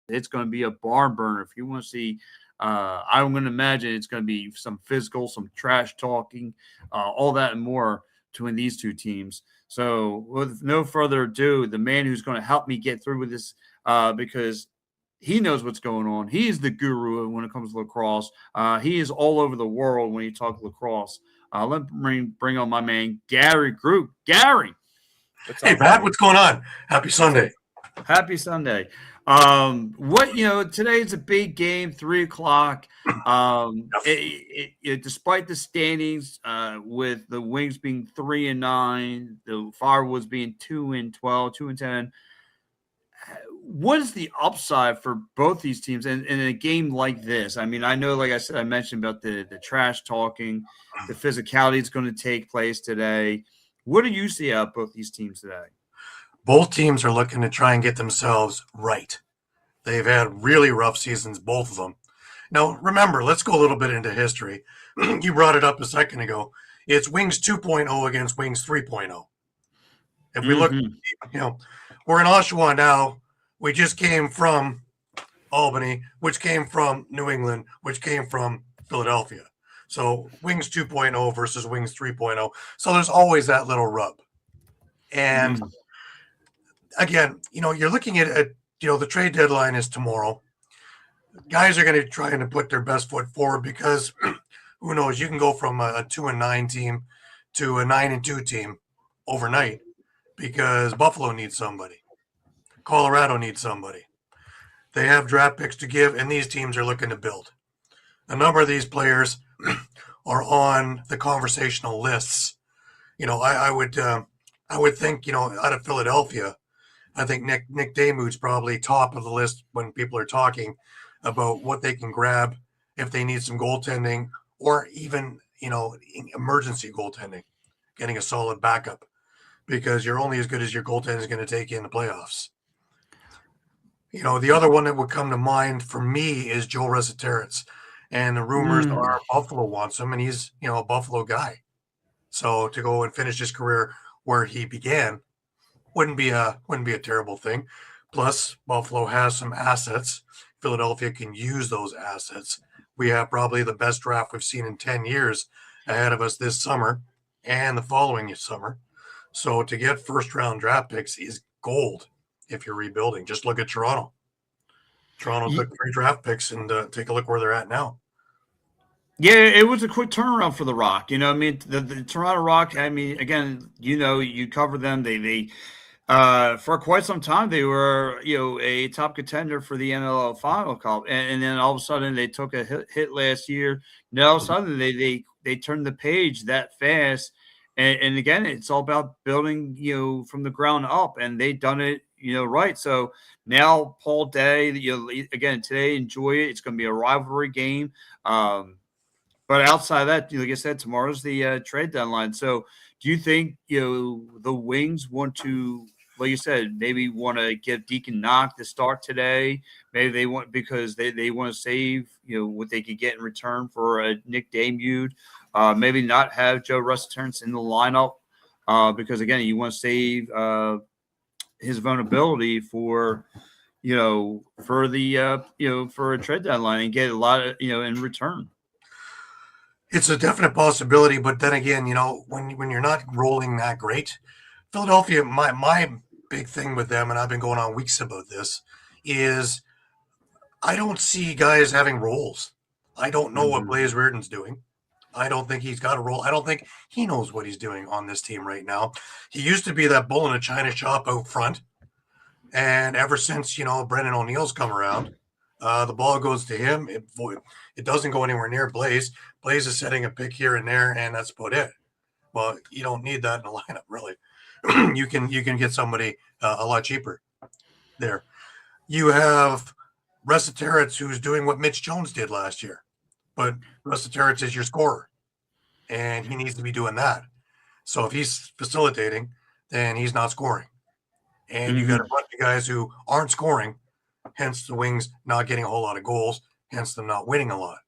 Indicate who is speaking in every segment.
Speaker 1: it's going to be a barn burner. If you want to see, I'm going to imagine it's going to be some physical, some trash talking, all that and more between these two teams. So, with no further ado, the man who's going to help me get through with this, because he knows what's going on. He is the guru when it comes to lacrosse. He is all over the world when you talk lacrosse. Let me bring on my man, Gary Groob. Gary, what's
Speaker 2: Hey,
Speaker 1: up,
Speaker 2: Pat,
Speaker 1: buddy?
Speaker 2: what's going on? Happy Sunday.
Speaker 1: Happy Sunday. Today is a big game, 3 o'clock. Despite the standings, with the Wings being 3-9, the Firewoods being 2-12, 2-10, what is the upside for both these teams in a game like this? I mean, I know, like I said, I mentioned about the trash talking, the physicality is going to take place today. What do you see out of both these teams today?
Speaker 2: Both teams are looking to try and get themselves right. They've had really rough seasons, both of them. Now, remember, let's go a little bit into history. You brought it up a second ago. It's Wings 2.0 against Wings 3.0. If we look,
Speaker 1: Mm-hmm.
Speaker 2: we're in Oshawa now. We just came from Albany, which came from New England, which came from Philadelphia. So Wings 2.0 versus Wings 3.0. So there's always that little rub. And
Speaker 1: Mm-hmm.
Speaker 2: again, you're looking at the trade deadline is tomorrow. Guys are going to try and put their best foot forward because who knows, you can go from a 2-9 team to a 9-2 team overnight because Buffalo needs somebody. Colorado needs somebody. They have draft picks to give, and these teams are looking to build. A number of these players are on the conversational lists. I would think, out of Philadelphia, I think Nick Damude's probably top of the list when people are talking about what they can grab if they need some goaltending or even, emergency goaltending, getting a solid backup because you're only as good as your goaltender is going to take you in the playoffs. The other one that would come to mind for me is Joe Resetarits. And the rumors are Buffalo wants him, and he's, a Buffalo guy. So to go and finish his career where he began wouldn't be a terrible thing. Plus, Buffalo has some assets. Philadelphia can use those assets. We have probably the best draft we've seen in 10 years ahead of us this summer and the following summer. So to get first-round draft picks is gold if you're rebuilding. Just look at Toronto. Toronto took 3 draft picks, and take a look where they're at now.
Speaker 1: Yeah, it was a quick turnaround for the Rock. I mean, the Toronto Rock. I mean, again, you cover them. They for quite some time they were a top contender for the NLL Final Cup, and then all of a sudden they took a hit last year. Now all of a sudden they turned the page that fast, and again it's all about building from the ground up, and they done it right. So now Paul Day, again today enjoy it. It's going to be a rivalry game. But outside of that, like I said, tomorrow's the trade deadline. So, do you think the Wings want to, like you said, maybe want to give Deacon Knock the start today? Maybe they want because they want to save what they could get in return for Nick Damude. Maybe not have Joe Resetarits in the lineup because again, you want to save his vulnerability for for the for a trade deadline and get a lot of in return.
Speaker 2: It's a definite possibility, but then again, when you're not rolling that great, Philadelphia, my big thing with them, and I've been going on weeks about this, is I don't see guys having roles. I don't know what Blaze Reardon's doing. I don't think he's got a role. I don't think he knows what he's doing on this team right now. He used to be that bull in a china shop out front, and ever since Brendan O'Neill's come around, the ball goes to him. It doesn't go anywhere near Blaze. Blaze is setting a pick here and there, and that's about it. Well, you don't need that in a lineup, really. you can get somebody a lot cheaper there. You have Resetarits, who's doing what Mitch Jones did last year, but Resetarits is your scorer, and he needs to be doing that. So if he's facilitating, then he's not scoring. And you got a bunch of guys who aren't scoring, hence the Wings not getting a whole lot of goals, hence them not winning a lot.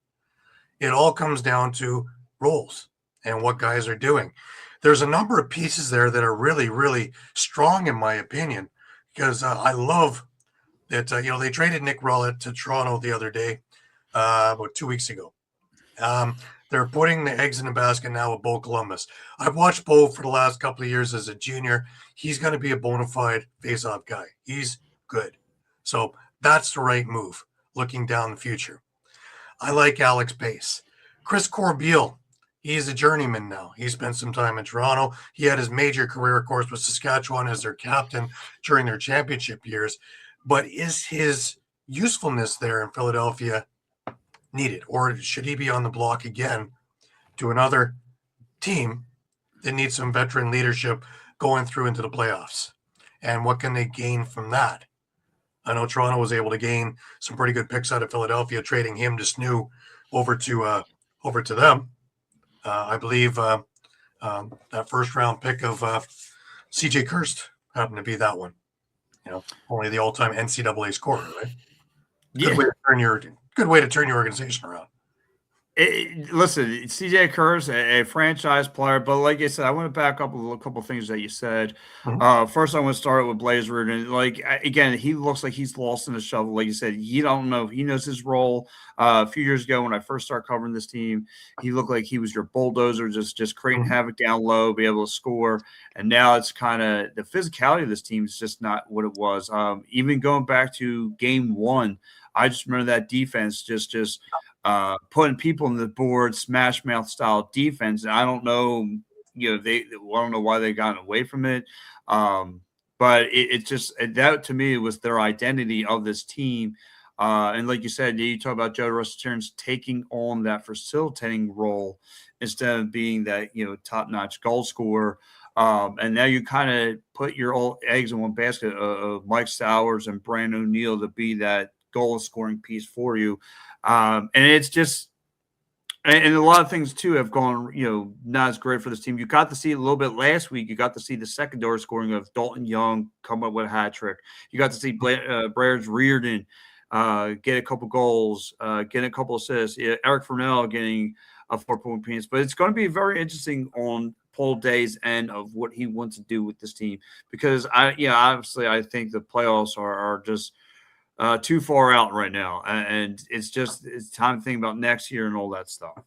Speaker 2: It all comes down to roles and what guys are doing. There's a number of pieces there that are really, really strong, in my opinion, because I love that they traded Nick Rowlett to Toronto the other day, about 2 weeks ago. They're putting the eggs in the basket now with Bo Columbus. I've watched Bo for the last couple of years as a junior. He's going to be a bona fide face-off guy. He's good. So that's the right move, looking down the future. I like Alex Pace. Chris Corbeil, he's a journeyman now. He spent some time in Toronto. He had his major career, of course, with Saskatchewan as their captain during their championship years. But is his usefulness there in Philadelphia needed, or should he be on the block again to another team that needs some veteran leadership going through into the playoffs? And what can they gain from that? I know Toronto was able to gain some pretty good picks out of Philadelphia, trading him to Snoo over to them. I believe that first round pick of CJ Kirst happened to be that one. Only the all-time NCAA scorer, right?
Speaker 1: Yeah.
Speaker 2: Good way to turn your organization around.
Speaker 1: Listen, CJ Kerr's a franchise player, but like I said, I want to back up a couple of things that you said.
Speaker 2: Mm-hmm.
Speaker 1: First, I want to start with Blaze Rudin. Again, he looks like he's lost in the shuffle. Like you said, you don't know if he knows his role. A few years ago, when I first started covering this team, he looked like he was your bulldozer, just creating havoc down low, be able to score. And now it's kind of the physicality of this team is just not what it was. Even going back to game one, I just remember that defense just putting people on the board, smash mouth style defense. And I don't know, I don't know why they got away from it. But it just, that to me was their identity of this team. And like you said, you talk about Joe Russell taking on that facilitating role instead of being that, top-notch goal scorer. And now you kind of put your all eggs in one basket of Mike Sowers and Brandon O'Neill to be that goal scoring piece for you. And it's just, and a lot of things too have gone, not as great for this team. You got to see it a little bit last week. You got to see the secondary scoring of Dalton Young come up with a hat trick. You got to see Braird's Reardon get a couple goals, get a couple assists. Eric Furnell getting a 4-point piece. But it's going to be very interesting on Paul Day's end of what he wants to do with this team, because obviously I think the playoffs are just too far out right now, and it's time to think about next year and all that stuff.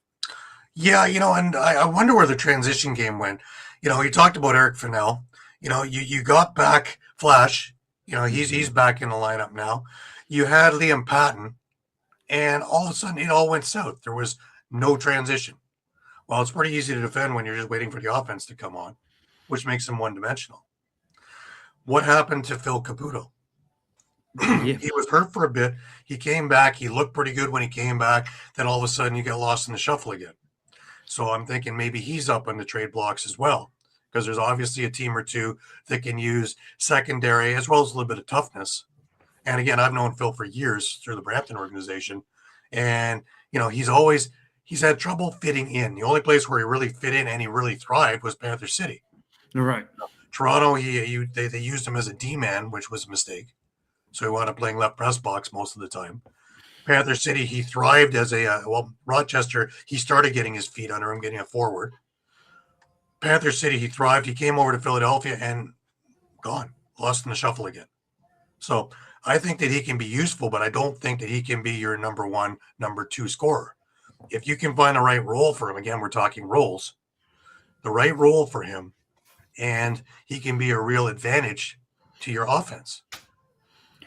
Speaker 2: Yeah, and I wonder where the transition game went. You talked about Eric Fennell. You got back Flash. He's back in the lineup now. You had Liam Patton, and all of a sudden it all went south. There was no transition. Well, it's pretty easy to defend when you're just waiting for the offense to come on, which makes them one-dimensional. What happened to Phil Caputo?
Speaker 1: Yeah.
Speaker 2: He was hurt for a bit. He came back. He looked pretty good when he came back. Then all of a sudden you get lost in the shuffle again. So I'm thinking maybe he's up on the trade blocks as well, because there's obviously a team or two that can use secondary as well as a little bit of toughness. And again, I've known Phil for years through the Brampton organization. And, he's had trouble fitting in. The only place where he really fit in and he really thrived was Panther City.
Speaker 1: Right.
Speaker 2: Toronto, they used him as a D-man, which was a mistake. So he wound up playing left press box most of the time. Panther City, he thrived as Rochester, he started getting his feet under him, getting a forward. Panther City, he thrived. He came over to Philadelphia and gone, lost in the shuffle again. So I think that he can be useful, but I don't think that he can be your number one, number two scorer. If you can find the right role for him, again, we're talking roles, the right role for him, and he can be a real advantage to your offense.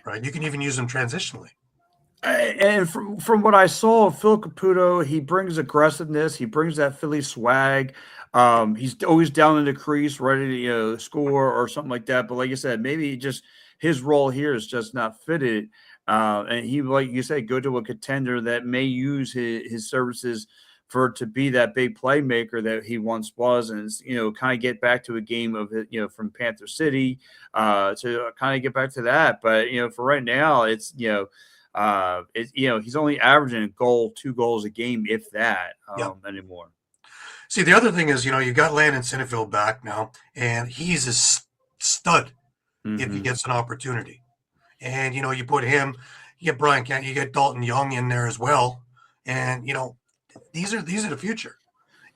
Speaker 2: Right? You can even use him transitionally.
Speaker 1: And from what I saw of Phil Caputo, he brings aggressiveness. He brings that Philly swag. He's always down in the crease, ready to score or something like that. But like you said, maybe just his role here is just not fitted. And he, like you said, go to a contender that may use his services to be that big playmaker that he once was, and kind of get back to a game of it, from Panther City to kind of get back to that. But for right now, it's he's only averaging 2 goals a game, if that, anymore.
Speaker 2: See, the other thing is, you got Landon Sinnefield back now, and he's a stud if he gets an opportunity. And you put him, you get Brian Kent, you get Dalton Young in there as well, and these are the future.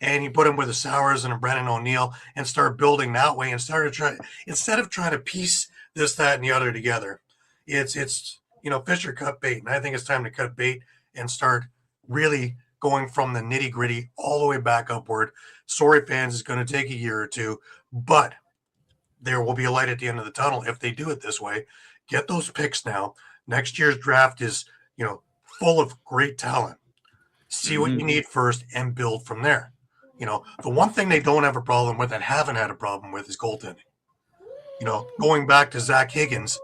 Speaker 2: And you put him with a Sowers and a Brennan O'Neill and start building that way, and instead of trying to piece this, that, and the other together. It's Fisher cut bait, and I think it's time to cut bait and start really going from the nitty gritty all the way back upward. Sorry, fans, it's going to take a year or two, but there will be a light at the end of the tunnel if they do it this way. Get those picks now. Next year's draft is, full of great talent. See what you need first and build from there. The one thing they don't have a problem with and haven't had a problem with is goaltending. Going back to Zach Higgins,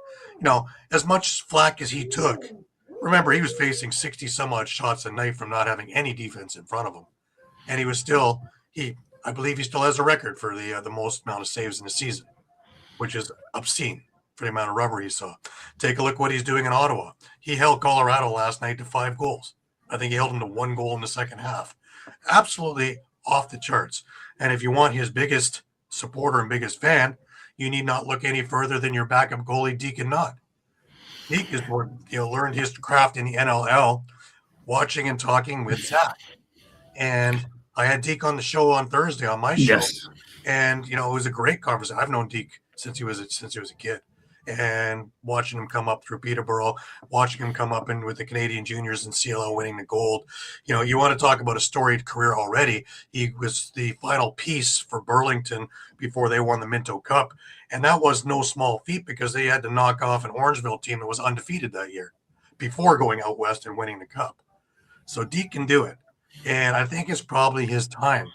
Speaker 2: as much flack as he took, remember, he was facing 60 some odd shots a night from not having any defense in front of him. And he was still, I believe he still has a record for the most amount of saves in the season, which is obscene for the amount of rubber he saw. Take a look what he's doing in Ottawa. He held Colorado last night to 5 goals. I think he held him to 1 goal in the second half. Absolutely off the charts. And if you want his biggest supporter and biggest fan, you need not look any further than your backup goalie, Deacon Knott. Deke has learned his craft in the NLL, watching and talking with Zach. And I had Deke on the show on Thursday on my show.
Speaker 1: Yes.
Speaker 2: And, it was a great conversation. I've known Deke since he was a kid. And watching him come up through Peterborough, watching him come up in with the Canadian juniors and CLL winning the gold. You want to talk about a storied career already. He was the final piece for Burlington before they won the Minto Cup. And that was no small feat because they had to knock off an Orangeville team that was undefeated that year before going out west and winning the cup. So Deke can do it. And I think it's probably his time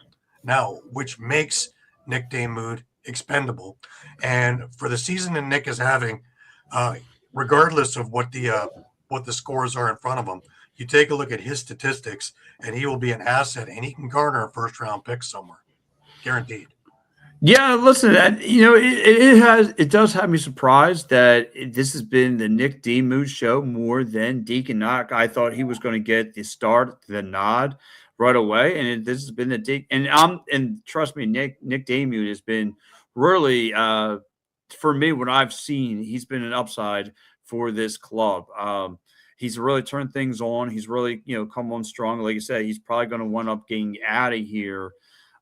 Speaker 2: now, which makes Nick Damude expendable. And for the season that Nick is having, regardless of what the scores are in front of him, you take a look at his statistics and he will be an asset and he can garner a first round pick somewhere. Guaranteed.
Speaker 1: Yeah, listen, it does have me surprised that this has been the Nick Damude show more than Deacon Knock. I thought he was going to get the start, the nod right away, and this has been the Deke. And trust me, Nick Damude has been really for me what I've seen. He's been an upside for this club. He's really turned things on. He's really come on strong. Like I said, he's probably going to wind up getting out of here.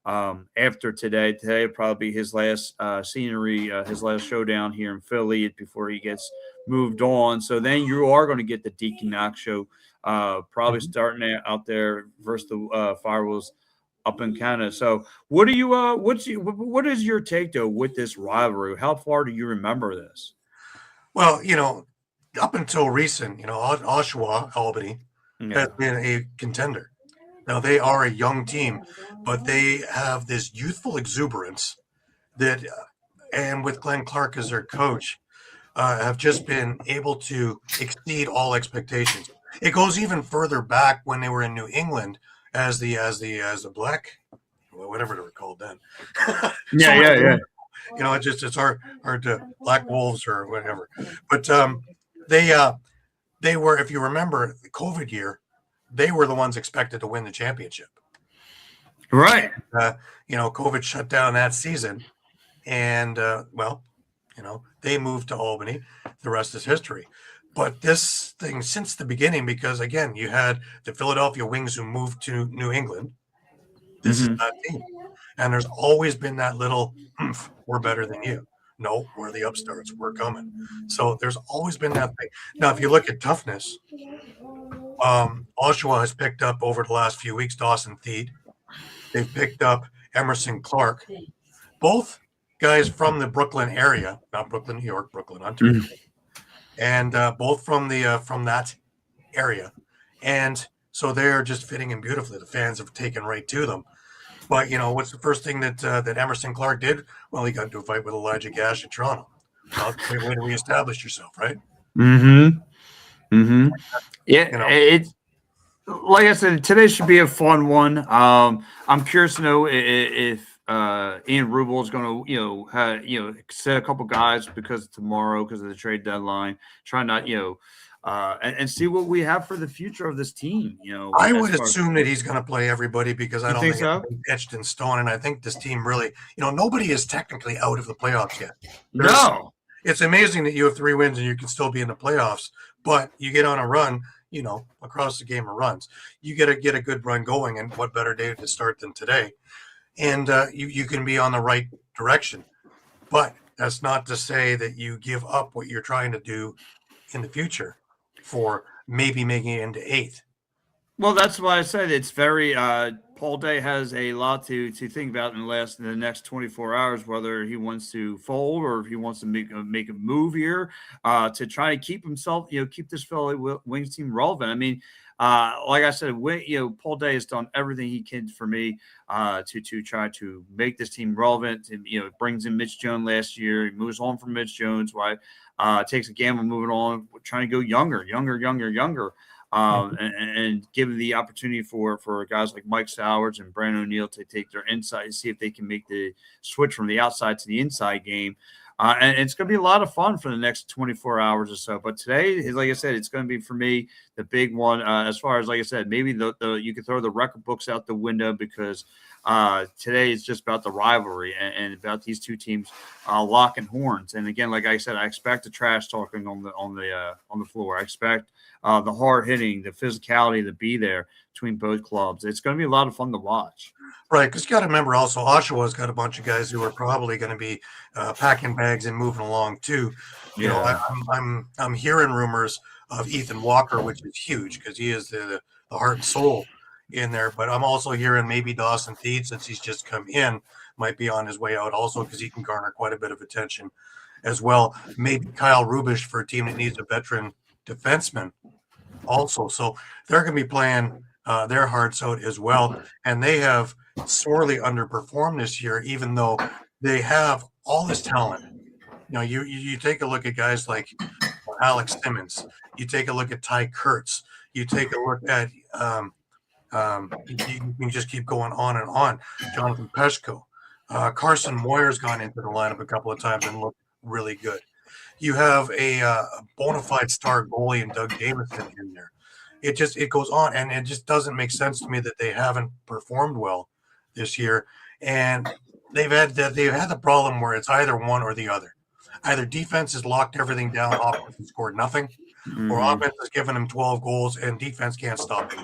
Speaker 1: After today will probably be his last scenery, his last showdown here in Philly before he gets moved on. So then you are going to get the Deacon Knox show, probably starting out there versus the Firewolves up in Canada. So what is your take though with this rivalry? How far do you remember this?
Speaker 2: Well, up until recent, Oshawa, Albany has been a contender. Now, they are a young team, but they have this youthful exuberance that, and with Glenn Clark as their coach, have just been able to exceed all expectations. It goes even further back when they were in New England as the black, whatever they were called then.
Speaker 1: Yeah.
Speaker 2: It's hard to Black Wolves or whatever. But they were, if you remember, the COVID year, they were the ones expected to win the championship.
Speaker 1: Right.
Speaker 2: COVID shut down that season. And, they moved to Albany. The rest is history. But this thing, since the beginning, because, again, you had the Philadelphia Wings who moved to New England. This is that team. And there's always been that little, we're better than you. No, we're the upstarts. We're coming. So there's always been that thing. Now, if you look at toughness, Oshawa has picked up over the last few weeks Dawson Theed. They've picked up Emerson Clark. Both guys from the Brooklyn area, not Brooklyn, New York, Brooklyn, Ontario, and both from that area. And so they're just fitting in beautifully. The fans have taken right to them. But what's the first thing that Emerson Clark did? Well, he got into a fight with Elijah Gash in Toronto. Well, great way to reestablish yourself, right?
Speaker 1: Yeah, it's like I said, today should be a fun one. I'm curious to know if Ian Rubel is going to, set a couple guys because tomorrow, because of the trade deadline, try not, and see what we have for the future of this team.
Speaker 2: I would assume that he's going to play everybody because I don't think
Speaker 1: so?
Speaker 2: it's etched in stone. And I think this team really, nobody is technically out of the playoffs yet.
Speaker 1: No.
Speaker 2: It's amazing that you have 3 wins and you can still be in the playoffs, but you get on a run, across the game of runs. You get a good run going, and what better day to start than today? And you can be on the right direction. But that's not to say that you give up what you're trying to do in the future for maybe making it into 8th.
Speaker 1: Well, that's why I said it's very. Paul Day has a lot to think about in the next 24 hours, whether he wants to fold or if he wants to make a move here to try to keep himself, keep this Philly Wings team relevant. I mean, like I said, Paul Day has done everything he can for me to try to make this team relevant. And, brings in Mitch Jones last year. He moves on from Mitch Jones. Why takes a gamble moving on, trying to go younger. And give the opportunity for guys like Mike Sowers and Brandon O'Neill to take their inside and see if they can make the switch from the outside to the inside game. And it's going to be a lot of fun for the next 24 hours or so. But today, like I said, it's going to be for me the big one. As far as, like I said, maybe you could throw the record books out the window because today is just about the rivalry and about these two teams locking horns. And again, like I said, I expect the trash talking on the floor. I expect the hard hitting, the physicality to be there between both clubs. It's going to be a lot of fun to watch.
Speaker 2: Right, because you got to remember also Oshawa's got a bunch of guys who are probably going to be packing bags and moving along too. You know, I'm hearing rumors of Ethan Walker, which is huge because he is the heart and soul in there. But I'm also hearing maybe Dawson Theed, since he's just come in, might be on his way out also because he can garner quite a bit of attention as well. Maybe Kyle Rubish for a team that needs a veteran defenseman also. So they're going to be playing their hearts out as well. And they have sorely underperformed this year, even though they have all this talent. You take a look at guys like Alex Simmons. You take a look at Ty Kurtz. You take a look at you can just keep going on and on. Jonathan Peshko. Carson Moyer's gone into the lineup a couple of times and looked really good. You have a bona fide star goalie in Doug Jamieson in there. It goes on, and it just doesn't make sense to me that they haven't performed well this year. And they've had the problem where it's either one or the other. Either defense has locked everything down, offense has scored nothing, or offense has given them 12 goals and defense can't stop it.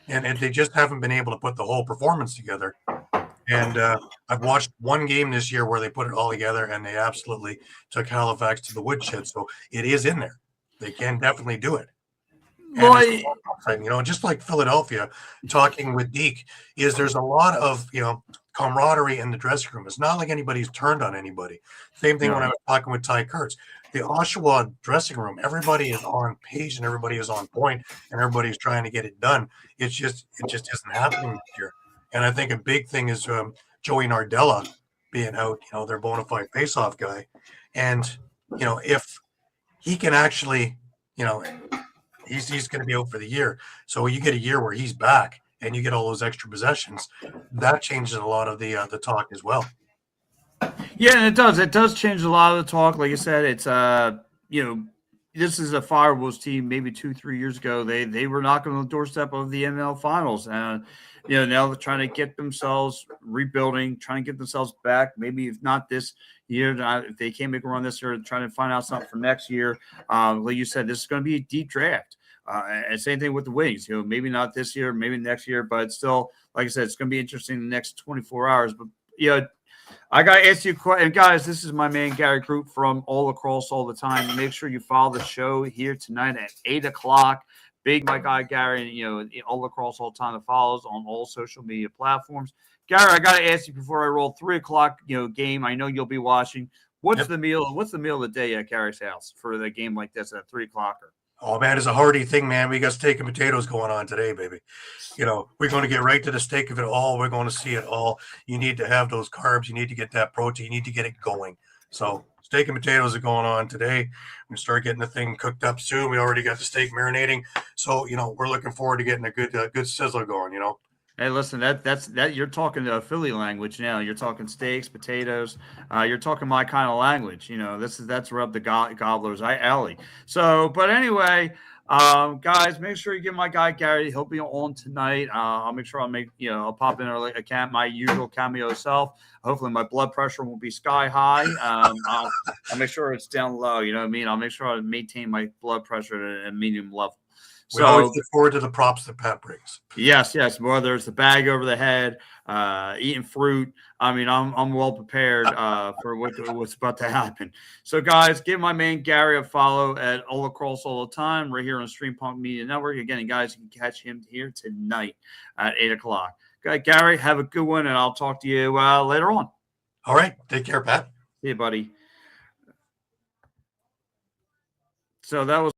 Speaker 2: And they just haven't been able to put the whole performance together. And I've watched one game this year where they put it all together and they absolutely took Halifax to the woodshed. So it is in there. They can definitely do it. And just like Philadelphia, talking with Deke, there's a lot of, camaraderie in the dressing room. It's not like anybody's turned on anybody. Same thing when I was talking with Ty Kurtz. The Oshawa dressing room, everybody is on page and everybody is on point and everybody's trying to get it done. It just isn't happening this year. And I think a big thing is Joey Nardella being out, their bona fide faceoff guy. And, if he can actually, he's going to be out for the year. So you get a year where he's back and you get all those extra possessions. That changes a lot of the talk as well.
Speaker 1: Yeah, it does. It does change a lot of the talk. Like I said, it's this is a Firewolves team. Maybe 2-3 years ago, they were knocking on the doorstep of the ML Finals, and now they're trying to get themselves rebuilding, trying to get themselves back. Maybe if not this year, if they can't make a run this year, trying to find out something for next year. Like you said, this is going to be a deep draft. And same thing with the Wings. Maybe not this year, maybe next year, but still, like I said, it's going to be interesting in the next 24 hours. But I got to ask you a question. Guys, this is my man, Gary Groob from All Lacrosse All the Time. Make sure you follow the show here tonight at 8 o'clock. Big my guy, Gary, All Lacrosse All the Time that follows on all social media platforms. Gary, I got to ask you before I roll 3 o'clock, game. I know you'll be watching. What's the meal? What's the meal of the day at Gary's house for the game like this at 3 o'clock?
Speaker 2: Oh, man, it's a hearty thing, man. We got steak and potatoes going on today, baby. We're going to get right to the steak of it all. We're going to see it all. You need to have those carbs. You need to get that protein. You need to get it going. So steak and potatoes are going on today. We're going to start getting the thing cooked up soon. We already got the steak marinating. So, we're looking forward to getting a good sizzler going,
Speaker 1: Hey, listen, that's you're talking Philly language now. You're talking steaks, potatoes. You're talking my kind of language. That's rub the gobblers alley. So, but anyway, guys, make sure you give my guy Gary. He'll be on tonight. I'll make sure I'll pop in my usual cameo self. Hopefully, my blood pressure won't be sky high. I'll make sure it's down low. You know what I mean? I'll make sure I maintain my blood pressure at a medium level.
Speaker 2: We always
Speaker 1: So
Speaker 2: look forward to the props that Pat brings.
Speaker 1: yes, whether it's the bag over the head, eating fruit. I mean, I'm well prepared for what's about to happen. So, guys, give my man Gary a follow at Lacrosse all the time. Right here on Stream Punk Media Network. Again, and guys, you can catch him here tonight at 8:00. Okay, Gary, have a good one, and I'll talk to you later on.
Speaker 2: All right, take care, Pat.
Speaker 1: See you, buddy. So that was.